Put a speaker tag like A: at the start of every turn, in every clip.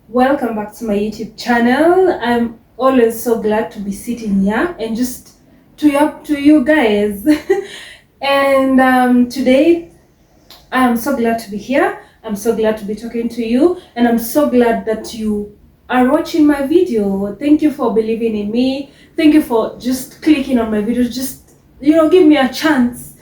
A: Welcome back to my YouTube channel. I'm always so glad to be sitting here and just to you guys. And today I'm so glad to be here. I'm so glad to be talking to you, and I'm so glad that you are watching my video. Thank you for believing in me. Thank you for just clicking on my videos. Just give me a chance.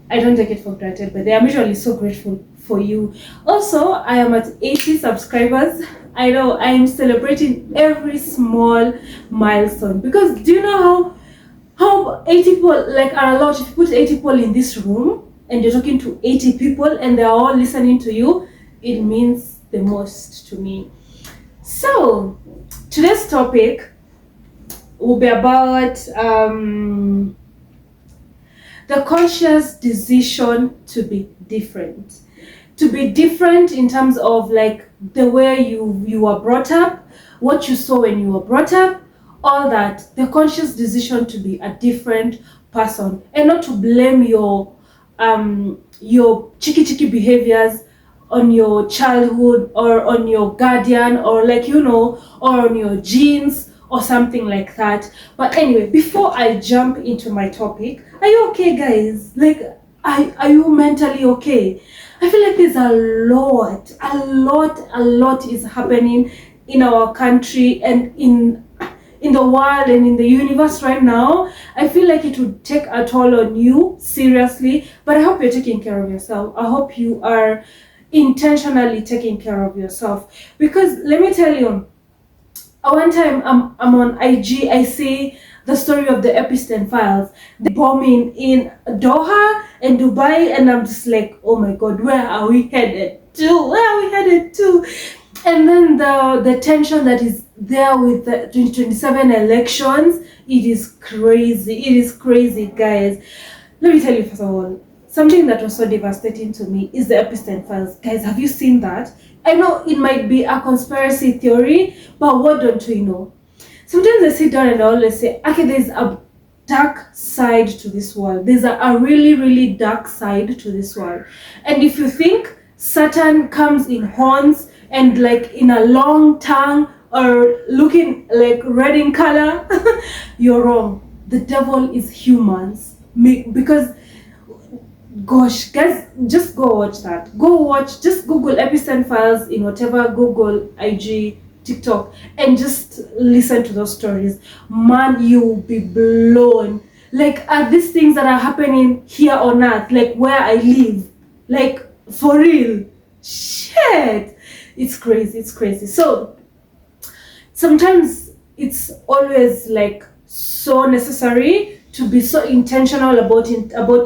A: I don't take it for granted, but I'm usually so grateful for you. Also, I am at 80 subscribers. I know I'm celebrating every small milestone, because do you know how 80 people like are allowed? If you put 80 people in this room and you're talking to 80 people and they're all listening to you, it means the most to me. So today's topic will be about the conscious decision to be different. To be different in terms of like the way you were brought up, what you saw when you were brought up, all that. The conscious decision to be a different person, and not to blame your cheeky behaviors on your childhood or on your guardian, or or on your genes or something like that. But anyway, before I jump into my topic, are you okay, guys? Like, are you mentally okay? I feel like there's a lot is happening in our country and in the world and in the universe right now. I feel like it would take a toll on you, seriously. But I hope you're taking care of yourself. I hope you are intentionally taking care of yourself, because let me tell you, one time I'm on IG, I see the story of the Epstein files, the bombing in Doha and Dubai, and I'm just like, oh my god, where are we headed to? And then the tension that is there with the 2027 elections, it is crazy, guys. Let me tell you, first of all, something that was so devastating to me is the Epstein files. Guys, have you seen that? I know it might be a conspiracy theory, but what don't we know? Sometimes I sit down and I always say, okay, there's a dark side to this world. There's a really dark side to this world. And if you think Satan comes in horns and like in a long tongue or looking like red in color, you're wrong. The devil is humans. Because gosh, guys, just go watch that. Just Google Epstein files in whatever Google, IG, TikTok, and just listen to those stories. Man, you'll be blown. Like, are these things that are happening here on earth, like where I live? Like, for real? Shit. It's crazy. So, sometimes it's always like so necessary to be so intentional about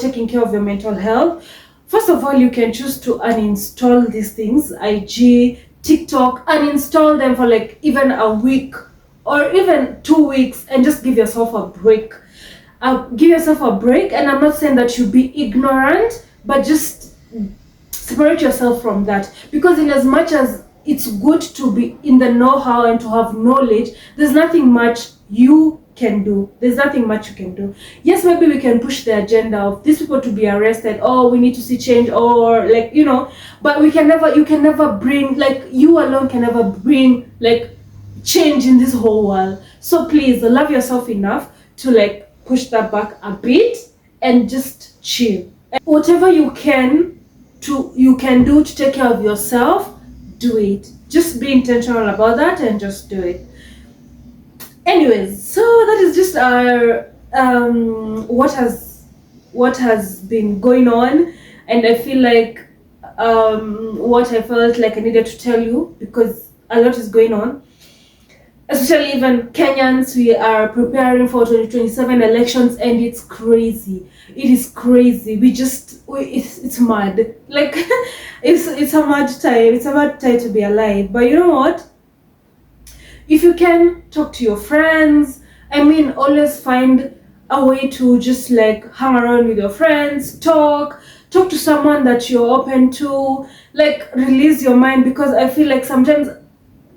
A: taking care of your mental health. First of all, you can choose to uninstall these things, IG, TikTok, uninstall them for like even a week or even 2 weeks, and just give yourself a break. And I'm not saying that you be ignorant, but just separate yourself from that, because in as much as it's good to be in the know-how and to have knowledge, there's nothing much you can do. Yes, maybe we can push the agenda of these people to be arrested. Oh, we need to see change, or like, but you can never bring, like, you alone can never bring like change in this whole world. So please love yourself enough to like push that back a bit and just chill. And whatever you can do to take care of yourself, do it. Just be intentional about that and just do it. Anyways, so that is just our what has been going on, and I feel like what I felt like I needed to tell you, because a lot is going on. Especially even Kenyans, we are preparing for 2027 elections, and it's crazy. It is crazy. It's mad. Like, it's a mad time. It's a mad time to be alive. But you know what? If you can, talk to your friends. I mean, always find a way to just like hang around with your friends, talk to someone that you're open to, like release your mind, because I feel like sometimes,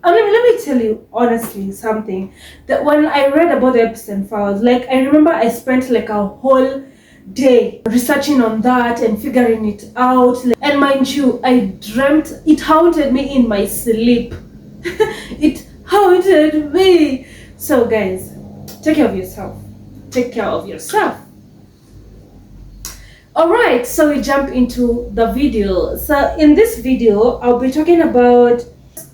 A: let me tell you honestly something, that when I read about the Epstein files, like I remember I spent like a whole day researching on that and figuring it out. And mind you, I dreamt, it haunted me in my sleep. haunted me. So guys, take care of yourself. Take care of yourself. Alright, so we jump into the video. So in this video, I'll be talking about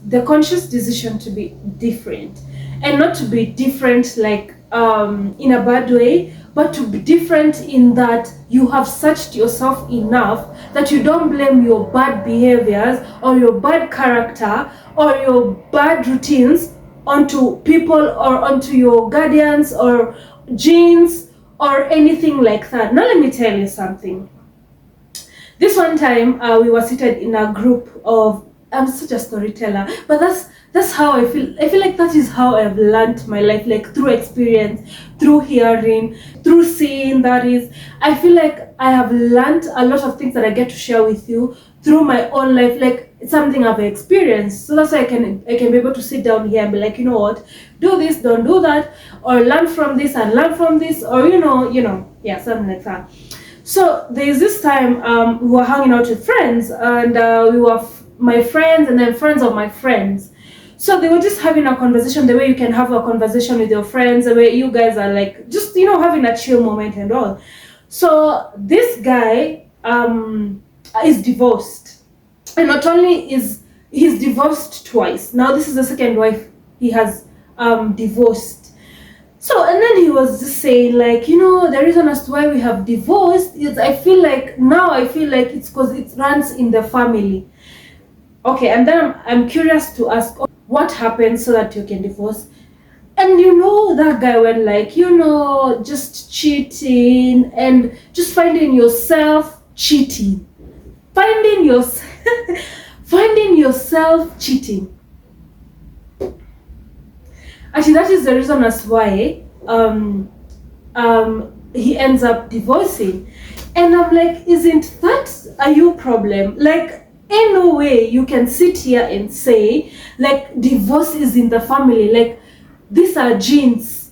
A: the conscious decision to be different. And not to be different like in a bad way, but to be different in that you have searched yourself enough that you don't blame your bad behaviors or your bad character or your bad routines onto people or onto your guardians or genes or anything like that. Now let me tell you something. This one time we were seated in a group of, I'm such a storyteller, but that's how I feel. I feel like that is how I've learned my life, like through experience, through hearing, through seeing. That is, I feel like I have learned a lot of things that I get to share with you through my own life, like it's something I've experienced. So that's why I can be able to sit down here and be like, you know what, do this, don't do that, or learn from this and learn from this, or yeah, something like that. So there's this time we were hanging out with friends, and we were my friends and then friends of my friends. So they were just having a conversation the way you can have a conversation with your friends, the way you guys are like just having a chill moment and all. So this guy is divorced, and not only is he's divorced twice. Now this is the second wife he has divorced. So and then he was just saying like, the reason as to why we have divorced is I feel like it's because it runs in the family. Okay, and then I'm curious to ask what happened so that you can divorce. And that guy went like, just cheating and just finding yourself cheating. Finding yourself cheating. Actually, that is the reason as why he ends up divorcing. And I'm like, isn't that a you problem? Like, in no way you can sit here and say like divorce is in the family, like these are genes.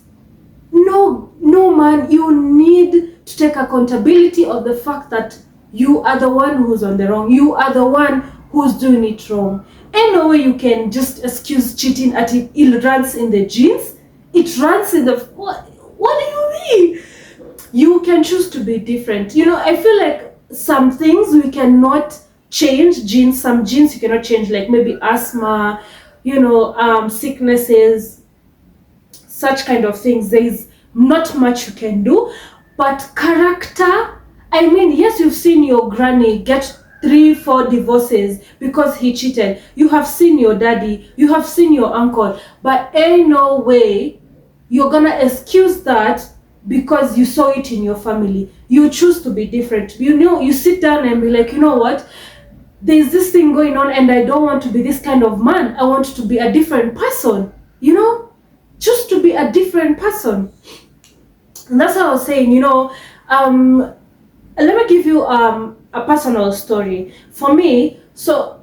A: No man, you need to take accountability of the fact that you are the one who's on the wrong, you are the one who's doing it wrong. In no way you can just excuse cheating at it runs in the genes, it runs in the what do you mean? You can choose to be different. I feel like some things we cannot change. Genes, some genes you cannot change, like maybe asthma, sicknesses, such kind of things. There is not much you can do. But character, I mean, yes, you've seen your granny get 3-4 divorces because he cheated. You have seen your daddy, you have seen your uncle, but ain't no way you're gonna excuse that because you saw it in your family. You choose to be different. You sit down and be like, you know what, there's this thing going on and I don't want to be this kind of man. I want to be a different person. Choose to be a different person. And that's how I was saying, let me give you a personal story. For me, so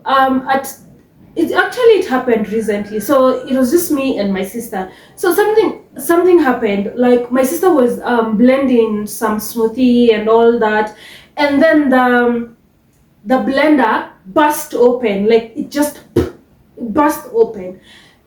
A: it happened recently. So it was just me and my sister. So something happened. Like my sister was blending some smoothie and all that, and then the blender burst open, like it just burst open,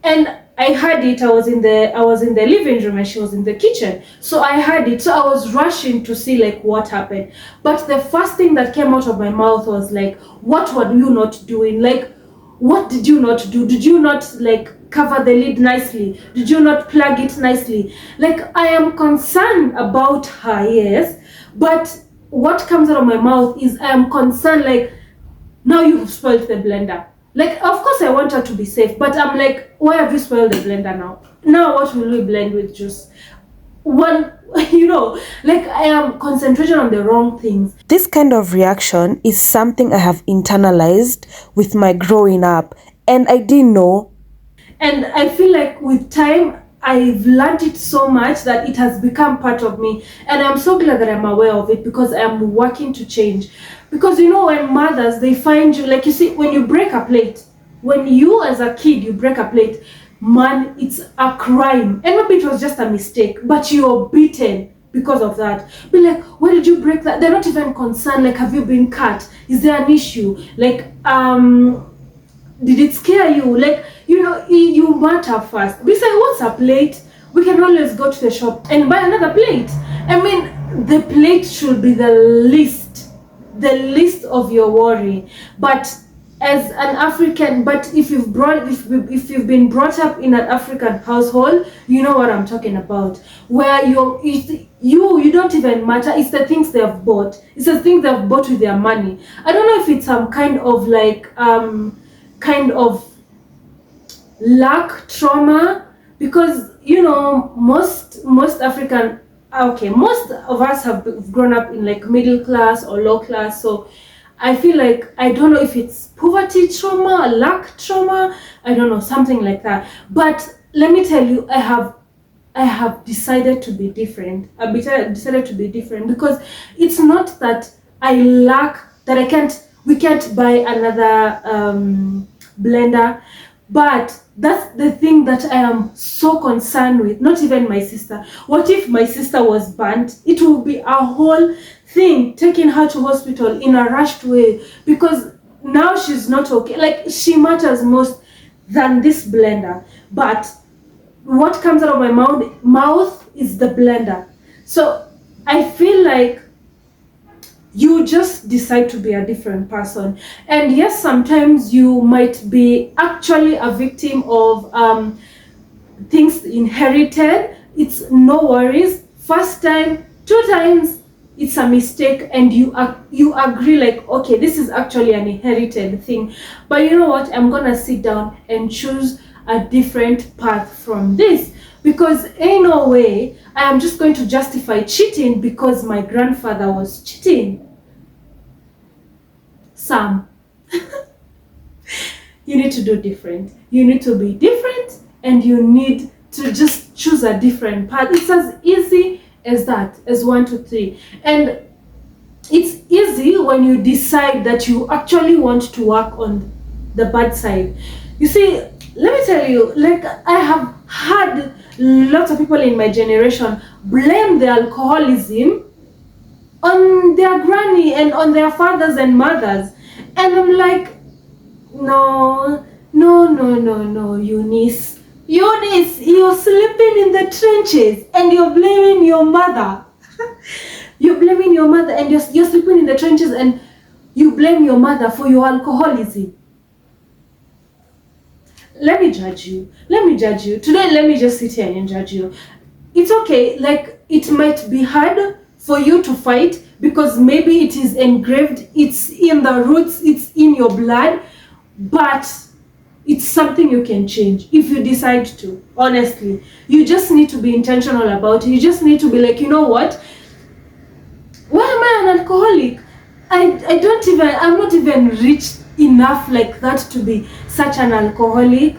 A: and I heard it. I was in the living room and she was in the kitchen, so I heard it. So I was rushing to see like what happened. But the first thing that came out of my mouth was like, what were you not doing? Like, what did you not do? Did you not like cover the lid nicely? Did you not plug it nicely? Like, I am concerned about her, yes, but what comes out of my mouth is I am concerned, like, now you've spoiled the blender. Like, of course I want her to be safe, but I'm like, why have you spoiled the blender now? Now what will we blend with juice? Like I am concentrating on the wrong things.
B: This kind of reaction is something I have internalized with my growing up, and I didn't know.
A: And I feel like with time, I've learned it so much that it has become part of me. And I'm so glad that I'm aware of it because I'm working to change. Because when mothers, they find you, like you see, when you break a plate, when you as a kid, you break a plate, man, it's a crime. And maybe it was just a mistake, but you're beaten because of that. Be like, why did you break that? They're not even concerned, like, have you been cut? Is there an issue? Like, did it scare you? Like, you matter first. Besides, what's a plate? We can always go to the shop and buy another plate. I mean, the plate should be the least of your worry. But as an African, but if you've been brought up in an African household, you know what I'm talking about. Where you don't even matter. It's the things they have bought. It's the things they have bought with their money. I don't know if it's some kind of lack trauma, because most African, okay, most of us have grown up in like middle class or low class, so I feel like, I don't know if it's poverty trauma, lack trauma, I don't know, something like that. But let me tell you, I have decided to be different. I've decided to be different, because it's not that I lack, that we can't buy another blender, but that's the thing that I am so concerned with. Not even my sister. What if my sister was burnt? It will be a whole thing, taking her to hospital in a rushed way, because now she's not okay. Like, she matters most than this blender. But what comes out of my mouth is the blender. So I feel like you just decide to be a different person. And yes, sometimes you might be actually a victim of things inherited. It's no worries. First time, 2 times, it's a mistake, and you agree, like, okay, this is actually an inherited thing. But you know what? I'm gonna sit down and choose a different path from this, because ain't no way I am just going to justify cheating because my grandfather was cheating. Sam, you need to do different. You need to be different, and you need to just choose a different path. It's as easy as that, as 1, 2, 3. And it's easy when you decide that you actually want to work on the bad side. You see, let me tell you, like, I have had lots of people in my generation blame the alcoholism on their granny and on their fathers and mothers. And I'm like, no, Eunice, you're sleeping in the trenches and you're blaming your mother. You're blaming your mother, and you're sleeping in the trenches, and you blame your mother for your alcoholism. Let me judge you. Today, let me just sit here and judge you. It's okay. Like, it might be hard for you to fight, because maybe it is engraved, it's in the roots, it's in your blood, but it's something you can change if you decide to. Honestly, you just need to be intentional about it. You just need to be like, you know what? Why am I an alcoholic? I'm not even rich enough like that to be such an alcoholic.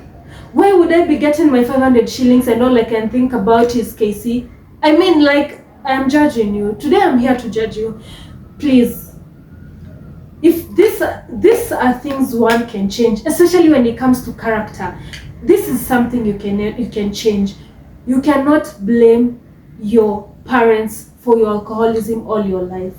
A: Why would I be getting my 500 shillings and all I can think about is Casey? I mean, like, I'm judging you. Today I'm here to judge you. Please, if these are things one can change, especially when it comes to character, this is something you can change. You cannot blame your parents for your alcoholism all your life.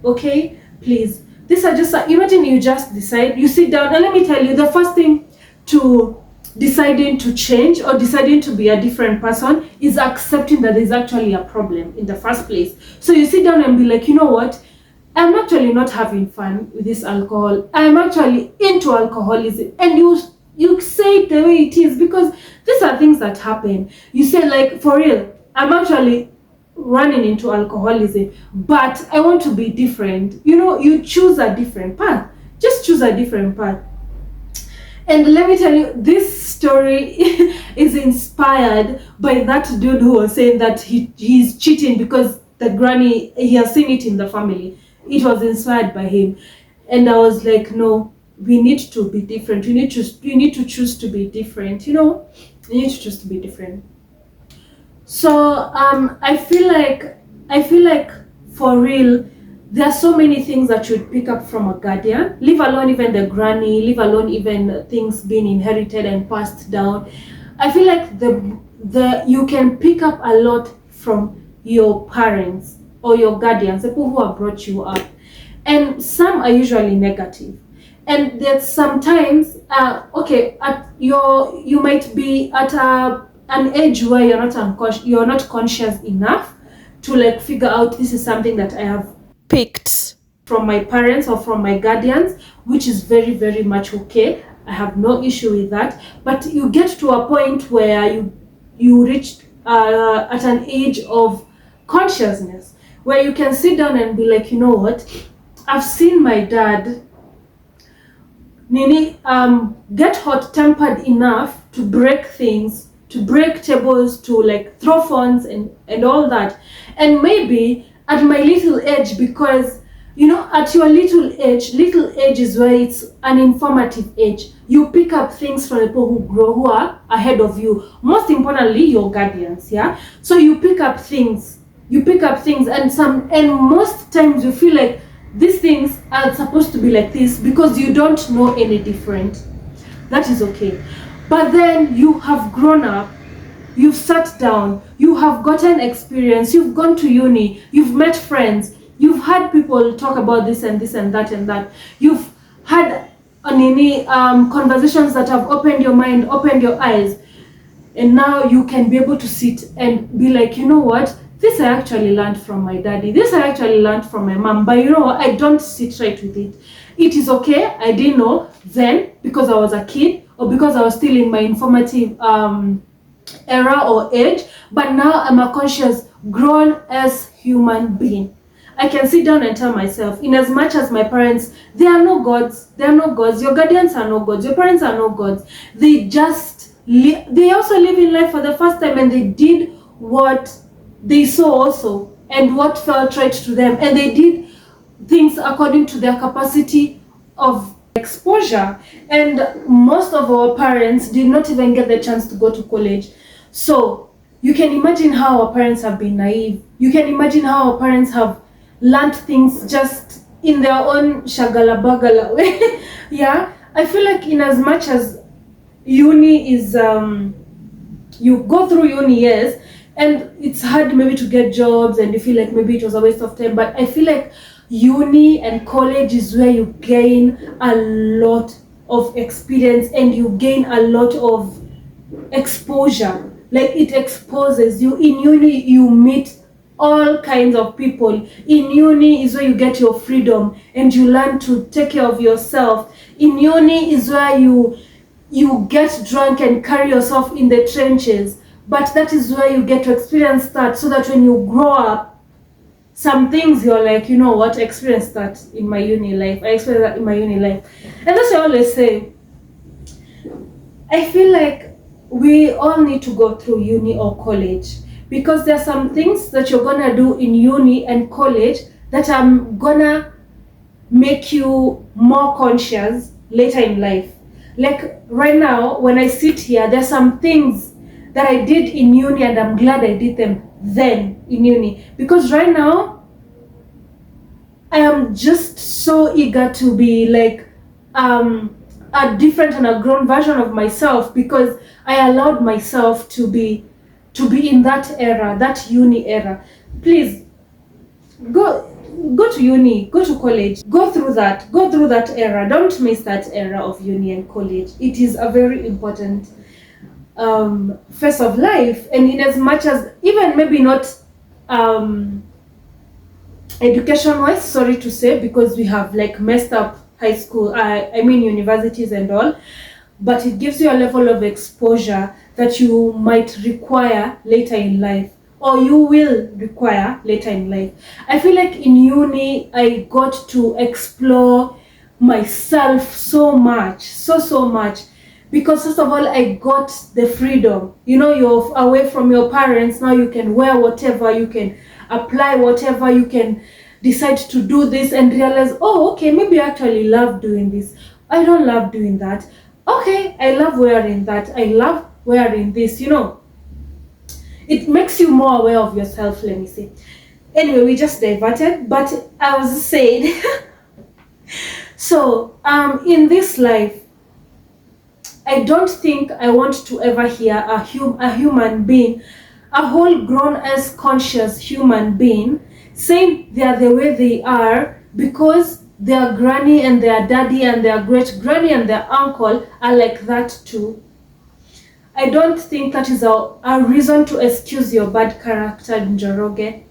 A: Okay? Please. These are just, imagine you just decide, you sit down, and let me tell you, the first thing to deciding to change or deciding to be a different person is accepting that there's actually a problem in the first place. So you sit down and be like, you know what? I'm actually not having fun with this alcohol. I'm actually into alcoholism. And you say it the way it is, because these are things that happen. You say, like, for real, I'm actually running into alcoholism, but I want to be different. You choose a different path. Just choose a different path. And let me tell you, this story is inspired by that dude who was saying that he's cheating because the granny, he has seen it in the family. It was inspired by him. And I was like, no, we need to be different. You need to choose to be different. You need to choose to be different. So I feel like for real, there are so many things that you'd pick up from a guardian, leave alone even the granny, leave alone even things being inherited and passed down. I feel like you can pick up a lot from your parents or your guardians, the people who have brought you up. And some are usually negative. And that sometimes okay, you might be at an age where you're not conscious enough to like figure out this is something that I have
B: picked
A: from my parents or from my guardians, which is very, very much okay. I have no issue with that. But you get to a point where you reach at an age of consciousness where you can sit down and be like, you know what, I've seen my dad get hot tempered enough to break things, to break tables, to like throw phones and all that. And maybe at my little age, because at your little age is where it's an informative age. You pick up things from people who are ahead of you. Most importantly, your guardians, yeah? So you pick up things, and most times you feel like these things are supposed to be like this because you don't know any different. That is okay. But then you have grown up, you've sat down, you have gotten experience, you've gone to uni, you've met friends, you've had people talk about this and this and that and that. You've had conversations that have opened your mind, opened your eyes, and now you can be able to sit and be like, you know what, this I actually learned from my daddy, this I actually learned from my mom, but you know what, I don't sit right with it. It is okay, I didn't know then because I was a kid or because I was still in my informative era or age, but now I'm a conscious, grown as human being. I can sit down and tell myself, in as much as my parents, they are no gods, your guardians are no gods, your parents are no gods. They just, they also live in life for the first time, and they did what they saw also, and what felt right to them, and they did things according to their capacity of exposure. And most of our parents did not even get the chance to go to college. So you can imagine how our parents have been naive. You can imagine how our parents have learned things just in their own shagala bagala way. Yeah, I feel like in as much as uni is you go through uni, yes, and it's hard maybe to get jobs and you feel like maybe it was a waste of time, but I feel like uni and college is where you gain a lot of experience and you gain a lot of exposure. Like, it exposes you. In uni you meet all kinds of people. In uni is where you get your freedom and you learn to take care of yourself. In uni is where you get drunk and carry yourself in the trenches, but that is where you get to experience that, so that when you grow up, some things you're like, you know what, I experienced that in my uni life. And that's why I always say, I feel like we all need to go through uni or college, because there are some things that you're gonna do in uni and college that are gonna make you more conscious later in life. Like right now, when I sit here, there's some things that I did in uni and I'm glad I did them then in uni, because right now I am just so eager to be like a different and a grown version of myself, because I allowed myself to be in that era, that uni era. Please go to uni, go to college, go through that era. Don't miss that era of uni and college. It is a very important phase of life. And in as much as, even maybe not education wise, sorry to say, because we have like messed up high school, I mean universities and all, but it gives you a level of exposure that you might require later in life, or you will require later in life. I feel like in uni I got to explore myself so much, so much, because first of all I got the freedom. You know, you're away from your parents, now you can wear whatever, you can apply whatever, you can decide to do this and realize, oh okay, maybe I actually love doing this, I don't love doing that, okay, I love wearing that, I love wearing this. You know, it makes you more aware of yourself, let me say. Anyway, we just diverted, but I was saying so in this life, I don't think I want to ever hear a human being, a whole grown as conscious human being, saying they are the way they are because their granny and their daddy and their great granny and their uncle are like that too. I don't think that is a reason to excuse your bad character, Njoroge.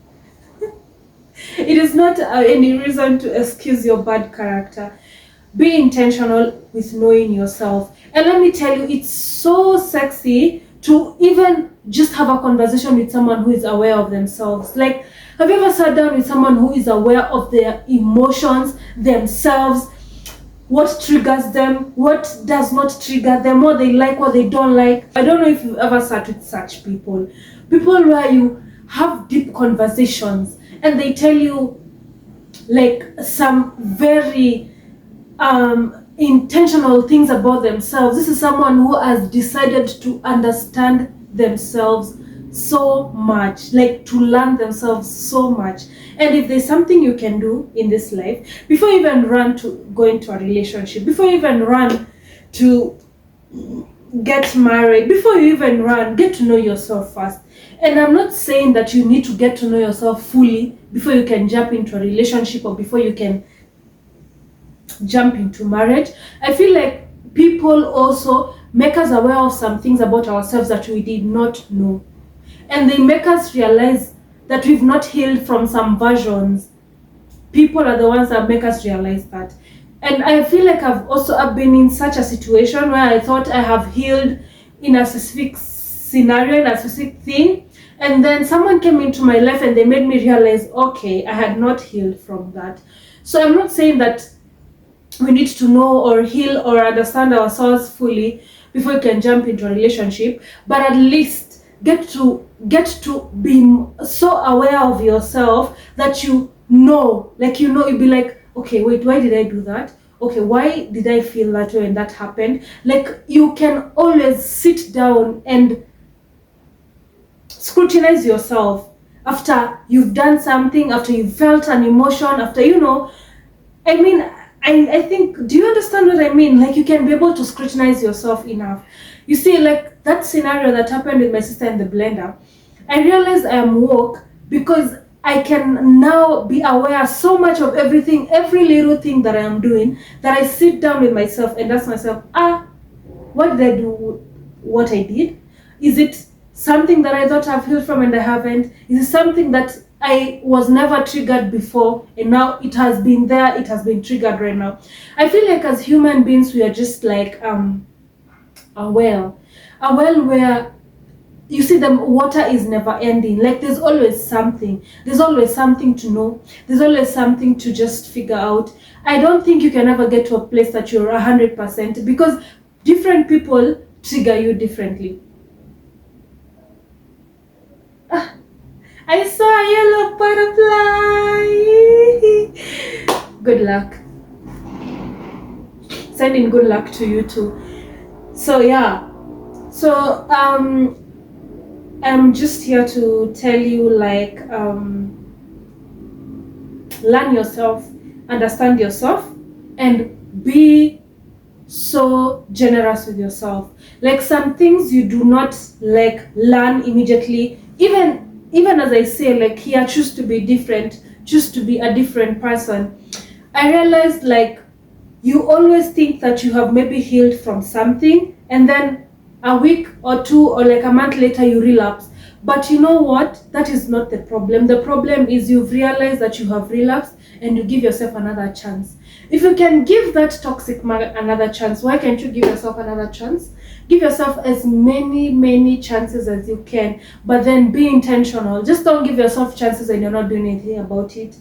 A: It is not any reason to excuse your bad character. Be intentional with knowing yourself. And let me tell you, it's so sexy to even just have a conversation with someone who is aware of themselves. Like, have you ever sat down with someone who is aware of their emotions, themselves, what triggers them, what does not trigger them, what they like, what they don't like? I don't know if you've ever sat with such people. People where you have deep conversations and they tell you like some very intentional things about themselves. This is someone who has decided to understand themselves so much, like to learn themselves so much. And if there's something you can do in this life, before you even run to go into a relationship, before you even run to get married, before you even run, get to know yourself first. And I'm not saying that you need to get to know yourself fully before you can jump into a relationship or before you can jump into marriage. I feel like people also make us aware of some things about ourselves that we did not know. And they make us realize that we've not healed from some versions. People are the ones that make us realize that. And I feel like I've been in such a situation where I thought I have healed in a specific scenario, in a specific thing. And then someone came into my life and they made me realize, okay, I had not healed from that. So I'm not saying that we need to know or heal or understand ourselves fully before you can jump into a relationship, but at least get to be so aware of yourself that you know, you'd be like, okay, wait, why did I do that? Okay, why did I feel that way when that happened? Like, you can always sit down and scrutinize yourself after you've done something, after you've felt an emotion, after, I think, do you understand what I mean? Like, you can be able to scrutinize yourself enough. You see, like that scenario that happened with my sister in the blender, I realized I am woke because I can now be aware so much of everything, every little thing that I am doing, that I sit down with myself and ask myself, why did I do what I did? Is it something that I thought I've healed from and I haven't? Is it something that I was never triggered before and now it has been there, it has been triggered right now? I feel like as human beings, we are just like a well where you see the water is never ending. Like, there's always something to know, there's always something to just figure out. I don't think you can ever get to a place that you're 100%, because different people trigger you differently. I saw a yellow butterfly. Good luck. Sending good luck to you too. So yeah. So I'm just here to tell you, like, learn yourself, understand yourself, and be so generous with yourself. Like, some things you do not like learn immediately, even as I say, like, here, choose to be different, choose to be a different person. I realized, like, you always think that you have maybe healed from something, and then a week or two or like a month later you relapse. But you know what? That is not the problem. The problem is you've realized that you have relapsed and you give yourself another chance. If you can give that toxic man another chance, why can't you give yourself another chance? Give yourself as many chances as you can, but then be intentional. Just don't give yourself chances and you're not doing anything about it.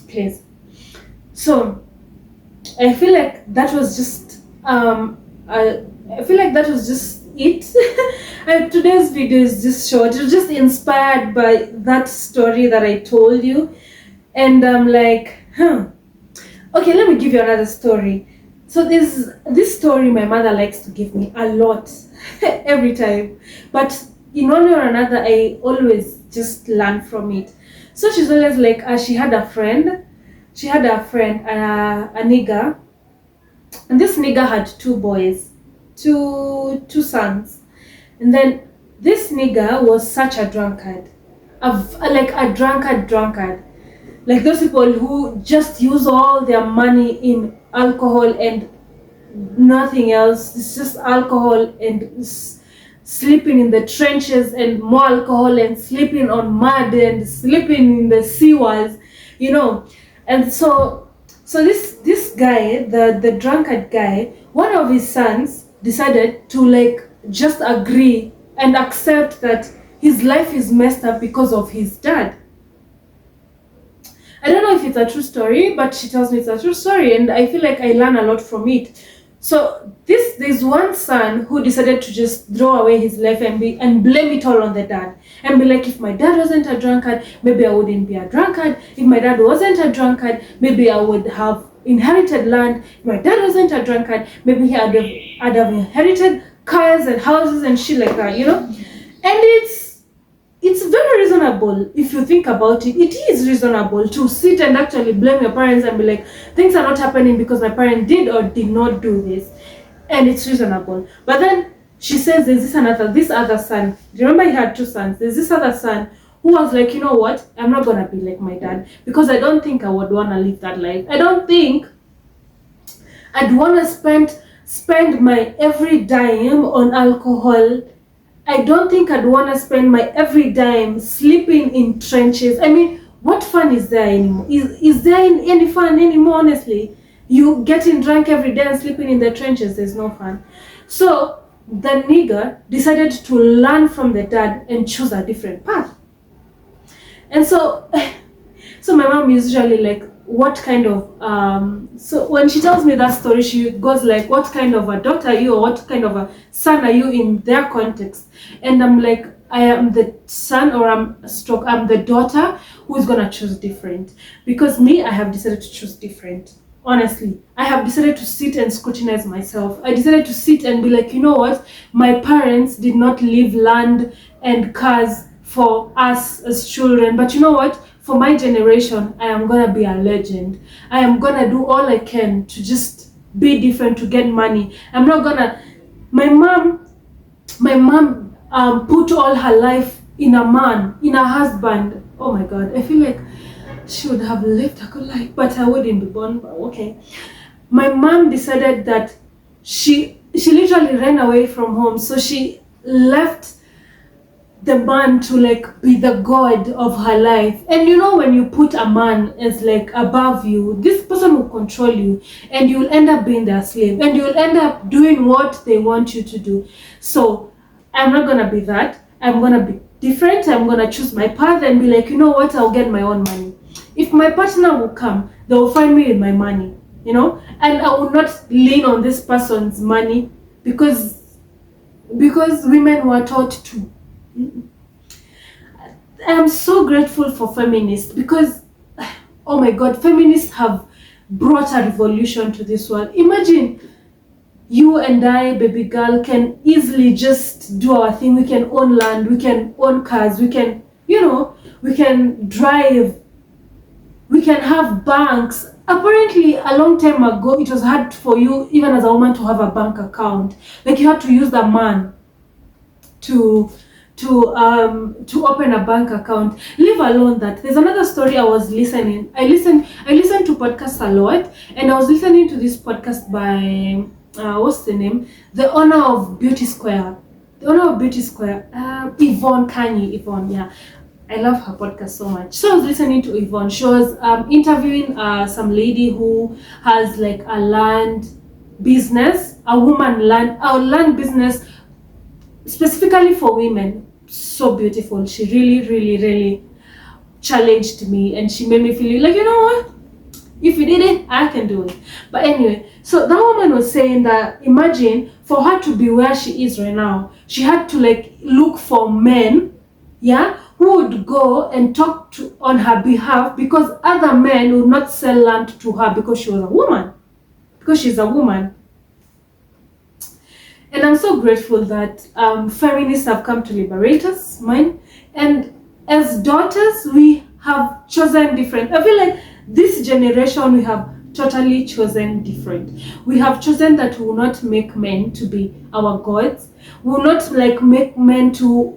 A: Please. So, I feel like that was just I feel like that was just it. Today's video is just short. It's just inspired by that story that I told you, and I'm like, okay, let me give you another story. So this story my mother likes to give me a lot every time, but in one way or another I always just learn from it. So she's always like, she had a friend, a nigga, and this nigga had two boys, two sons. And then this nigga was such a drunkard, a drunkard. Like those people who just use all their money in alcohol and nothing else. It's just alcohol and sleeping in the trenches and more alcohol and sleeping on mud and sleeping in the sewers, And so this guy, the drunkard guy, one of his sons decided to like just agree and accept that his life is messed up because of his dad. I don't know if it's a true story, but she tells me it's a true story, and I feel like I learn a lot from it. So there's one son who decided to just throw away his life and blame it all on the dad, and be like, if my dad wasn't a drunkard, maybe I wouldn't be a drunkard. If my dad wasn't a drunkard, maybe I would have inherited land. If my dad wasn't a drunkard, maybe I'd have inherited cars and houses and shit like that, And it's very reasonable if you think about it. It is reasonable to sit and actually blame your parents and be like, things are not happening because my parent did or did not do this. And it's reasonable. But then she says there's this other son. Remember, he had two sons. There's this other son who was like, you know what? I'm not going to be like my dad because I don't think I would want to live that life. I don't think I'd want to spend my every dime on alcohol. I don't think I'd want to spend my every dime sleeping in trenches. I mean, what fun is there anymore? Is there any fun anymore, honestly? You getting drunk every day and sleeping in the trenches, there's no fun. So the nigger decided to learn from the dad and choose a different path. And so my mom is usually like, what kind of so when she tells me that story, she goes like, what kind of a daughter are you, or what kind of a son are you in their context? And I'm like, I am the son, or I'm the daughter who is gonna choose different. Because me, I have decided to choose different. Honestly, I have decided to sit and scrutinize myself. I decided to sit and be like, you know what, my parents did not leave land and cars for us as children, but you know what, for my generation, I am gonna be a legend. I am gonna do all I can to just be different, to get money. I'm not gonna. My mom put all her life in a man, in a husband. Oh my God, I feel like she would have lived a good life, but I wouldn't be born. But okay, my mom decided that she literally ran away from home, so she left the man to like be the god of her life. And when you put a man as like above you, this person will control you, and you'll end up being their slave, and you'll end up doing what they want you to do. So I'm not gonna be that. I'm gonna be different. I'm gonna choose my path and be like, you know what, I'll get my own money. If my partner will come, they will find me with my money, and I will not lean on this person's money because women were taught to. I'm so grateful for feminists because, oh my God, feminists have brought a revolution to this world. Imagine you and I, baby girl, can easily just do our thing. We can own land, we can own cars, we can, we can drive, we can have banks. Apparently, a long time ago, it was hard for you, even as a woman, to have a bank account. Like, you had to use the man to open a bank account. Leave alone that. There's another story I was listening. I listen to podcasts a lot, and I was listening to this podcast by what's the name? The owner of Beauty Square. Yvonne Kanye. Yvonne, yeah. I love her podcast so much. So I was listening to Yvonne. She was interviewing some lady who has like a land business, a land business specifically for women. So beautiful. She really, really, really challenged me, and she made me feel like, you know what? If you did it, I can do it. But anyway, so that woman was saying that, imagine, for her to be where she is right now, she had to like look for men, who would go and talk on her behalf, because other men would not sell land to her because she was a woman. Because she's a woman. And I'm so grateful that feminists have come to liberate us, mine. And as daughters, we have chosen different. I feel like this generation, we have totally chosen different. We have chosen that we will not make men to be our gods. We will not like make men to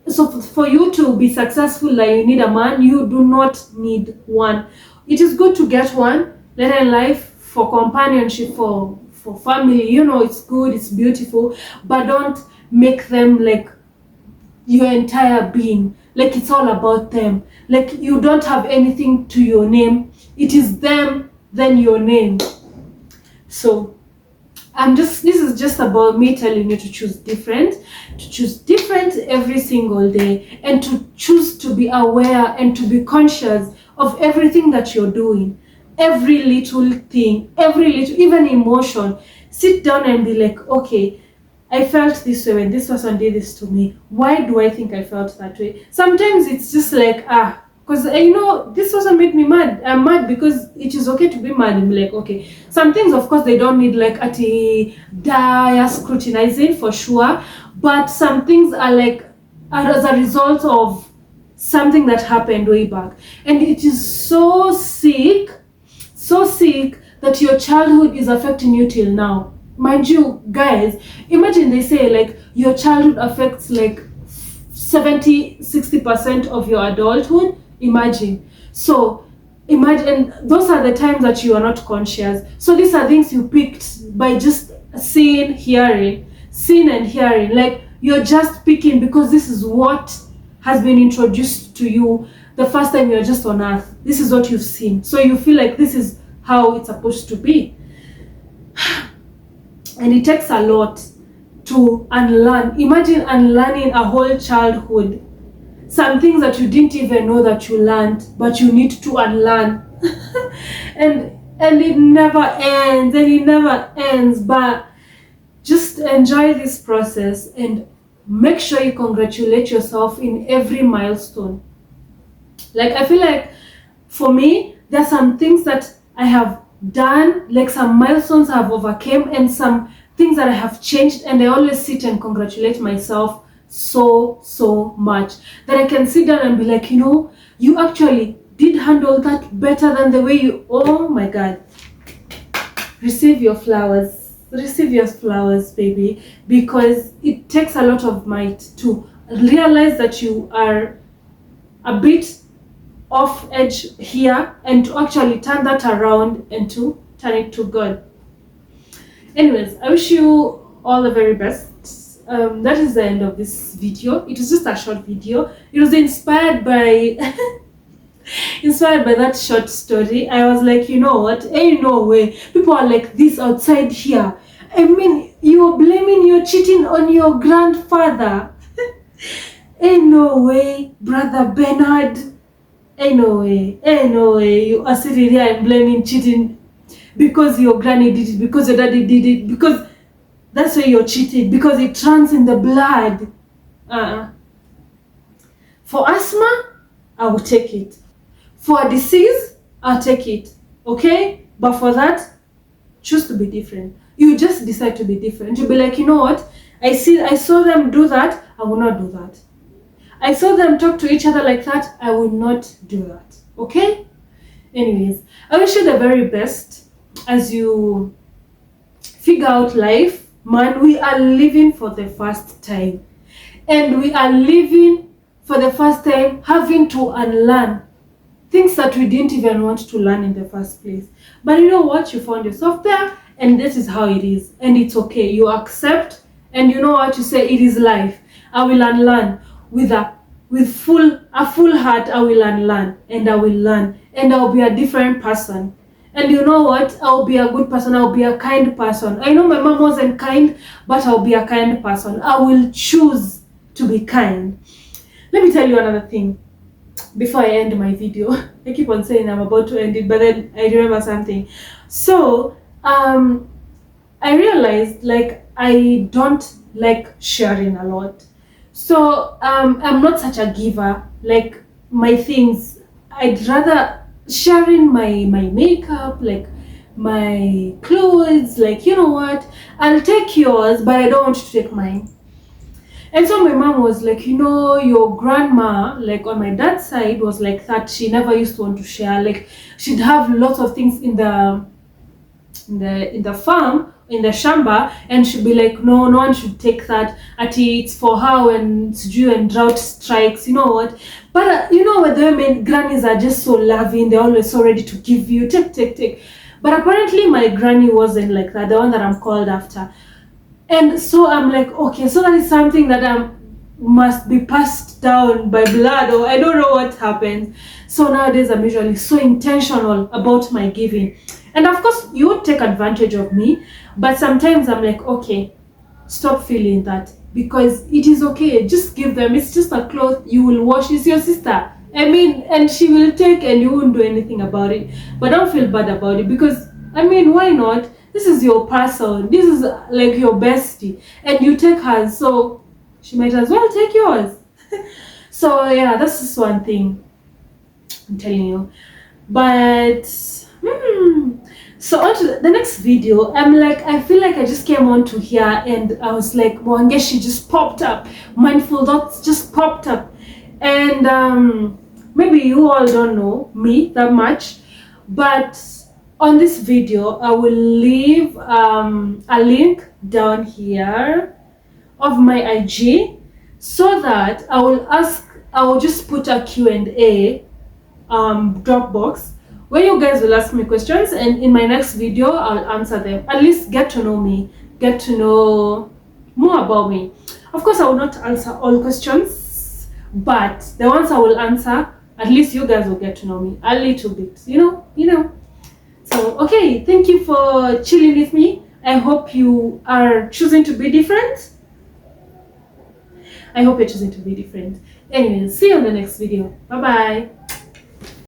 A: So for you to be successful, like you need a man, you do not need one. It is good to get one later in life for companionship, for family. You know, it's good, it's beautiful, but don't make them like your entire being. Like it's all about them. Like you don't have anything to your name. It is them, then your name. So this is just about me telling you to choose different every single day, and to choose to be aware and to be conscious of everything that you're doing, every little thing, even emotion. Sit down and be like, okay, I felt this way when this person did this to me. Why do I think I felt that way? Sometimes it's just like, because this person made me mad. I'm mad because it is okay to be mad and be like, okay. Some things, of course, they don't need like dire scrutinizing for sure. But some things are like as a result of something that happened way back. And it is so sick that your childhood is affecting you till now. Mind you, guys, imagine they say like your childhood affects like 70-60% of your adulthood. Imagine. So imagine those are the times that you are not conscious. So these are things you picked by just seeing and hearing. Like you're just picking because this is what has been introduced to you the first time you're just on earth. This is what you've seen. So you feel like this is how it's supposed to be. And it takes a lot to unlearn. Imagine unlearning a whole childhood. Some things that you didn't even know that you learned, but you need to unlearn. and it never ends. But just enjoy this process and make sure you congratulate yourself in every milestone. Like I feel like for me, there's some things that I have done, like some milestones I've overcame, and some things that I have changed, and I always sit and congratulate myself so much that I can sit down and be like, you actually did handle that better than the way you. Oh my God. Receive your flowers, baby, because it takes a lot of might to realize that you are a bit off edge here, and to actually turn that around and to turn it to God. Anyways, I wish you all the very best. That is the end of this video. It was just a short video. It was inspired by that short story. I was like, you know what? Ain't no way people are like this outside here. I mean, you're blaming your cheating on your grandfather. Ain't no way, brother Bernard. Ain't no way you are sitting here and blaming cheating because your granny did it, because your daddy did it, because that's why you're cheating, because it runs in the blood. For asthma, I will take it. For a disease, I'll take it. Okay? But for that, choose to be different. You just decide to be different. You'll be like, you know what? I saw them do that, I will not do that. I saw them talk to each other like that, I will not do that. Okay? Anyways, I wish you the very best as you figure out life. Man, we are living for the first time. And we are living for the first time having to unlearn things that we didn't even want to learn in the first place. But you know what? You found yourself there, and this is how it is. And it's okay. You accept, and you know what? You say, it is life. I will unlearn with a full heart. I will unlearn, and I will learn, and I'll be a different person. And you know what? I'll be a good person. I'll be a kind person. I know my mom wasn't kind, but I'll be a kind person. I will choose to be kind. Let me tell you another thing before I end my video. I keep on saying I'm about to end it, but then I remember something. So, I realized like I don't like sharing a lot. So, I'm not such a giver. Like my things, I'd rather sharing my makeup, like my clothes, like, you know what, I'll take yours, but I don't want you to take mine. And so my mom was like, your grandma, like on my dad's side, was like that. She never used to want to share. Like she'd have lots of things in the farm in the shamba, and she'd be like, no one should take that, it's for her when and drought strikes, you know what. But you know what, the women grannies are just so loving, they're always so ready to give you, take. But apparently my granny wasn't like that, the one that I'm called after. And so I'm like, okay, so that is something that must be passed down by blood, or I don't know what happens. So nowadays I'm usually so intentional about my giving. And of course you would take advantage of me, but sometimes I'm like, okay, stop feeling that, because it is okay, just give them. It's just a cloth you will wash. It's your sister, I mean, and she will take and you won't do anything about it. But don't feel bad about it, because I mean, why not? This is your person, this is like your bestie, and you take hers, so she might as well take yours. So yeah, that's just one thing I'm telling you. But so on to the next video. I feel like I just came on to here and I was like, Mwangeshi just popped up, mindful thoughts just popped up. And maybe you all don't know me that much, but on this video I will leave a link down here of my IG, so that I will just put a Q&A Dropbox where you guys will ask me questions, and in my next video I'll answer them. At least get to know me, get to know more about me. Of course I will not answer all questions, but the ones I will answer, at least you guys will get to know me a little bit, you know. So okay, thank you for chilling with me. I hope you are choosing to be different. I hope you're choosing to be different. Anyways, see you on the next video. Bye bye.